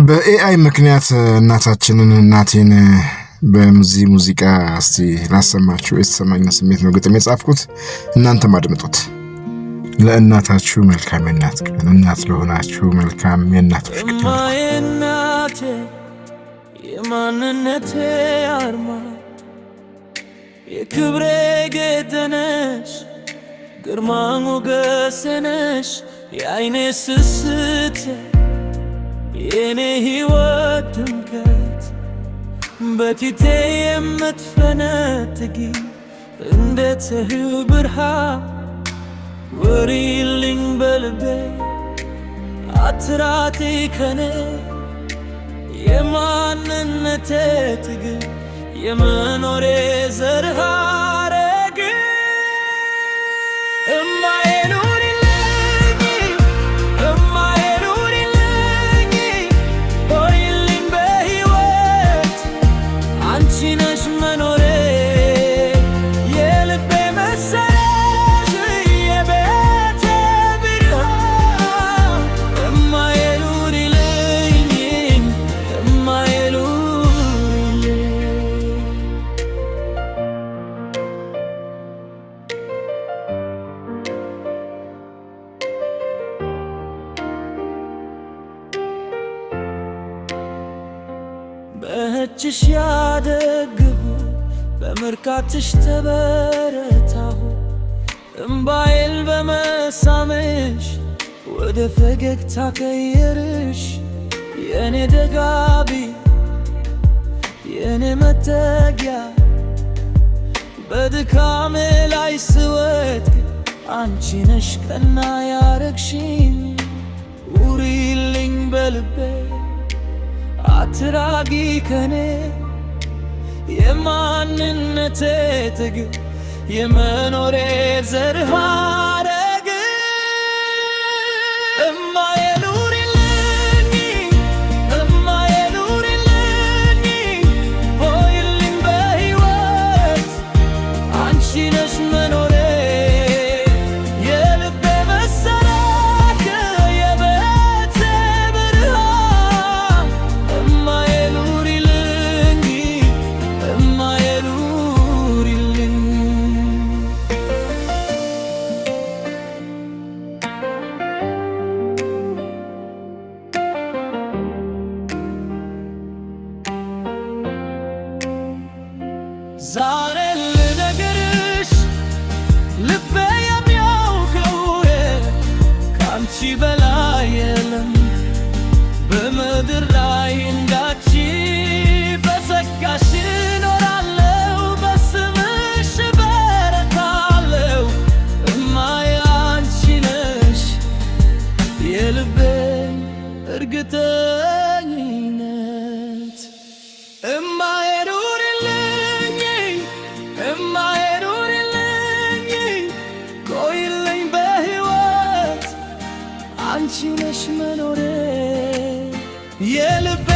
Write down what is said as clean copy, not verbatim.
በኤአይ ምክንያት እናቴን በሙዚቃ እስቲ ላሰማችሁ የተሰማኝ ስሜት ነው ግጥም የጻፍኩት። እናንተም አድምጡት። ለእናታችሁ መልካም የእናት ቀን፣ እናት ለሆናችሁ መልካም የእናቶች ቀን። እናቴ የማንነቴ አርማ፣ የክብሬ ጌጥ ነሽ፣ ግርማ ሞገሴ ነሽ፣ የዓይኔ ስስት የኔ ሕይወት ድምቀት፣ በፊቴ የምትፈነጥቂ እንደ ፀሐይ ብርሃን ወሪልኝ በልቤ አትራቂ ከኔ የማንነቴ ትግል የመኖሬ ዘር ሐረግ እማዬ ኑሪልኝ እማዬ ኑሪልኝ ሆይልኝ በሕይወት አንቺ ነሽ መኖሬ የልቤ መሰረት የቤቴ ብርሃን እማዬ ኑሪልኝ እማዬ ኑሪልኝ በእጅሽ ያደግቡ በምርካትሽ ተበረታሁ እምባዬን በመሳምሽ ወደ ፈገግታ ቀየርሽ የኔ ደጋቢ የኔ መጠጊያ በድካሜ ላይ ስወድቅ አንቺ ነሽ ቀና ያረግሽኝ ኑሪልኝ በልቤ አትራቂ ከኔ የማንነቴ ትግል የመኖሬ ዘር ሐረግ እማዬ ኑሪልኝ እማዬ ኑሪልኝ ሆይልኝ በሕይወት አንቺ ነሽ መኖሬ የልቤ መሰረት የቤቴ ብርሃን እማዬ ኑሪልኝ እማዬ ኑሪልኝ ዛሬ ልነግርሽ ልቤ የሚያውቀው ከአንቺ በላይ የለም በምድር ላይ እንዳንቺ በጸጋሽ እኖራለሁ በስምሽ እበረታለሁ እማዬ አንቺ ነሽ የልቤ እርግጠኝነት እማዬ ኑሪልኝ እማዬ ኑሪልኝ ቆይልኝ በሕይወት አንቺ ነሽ መኖሬ የልቤ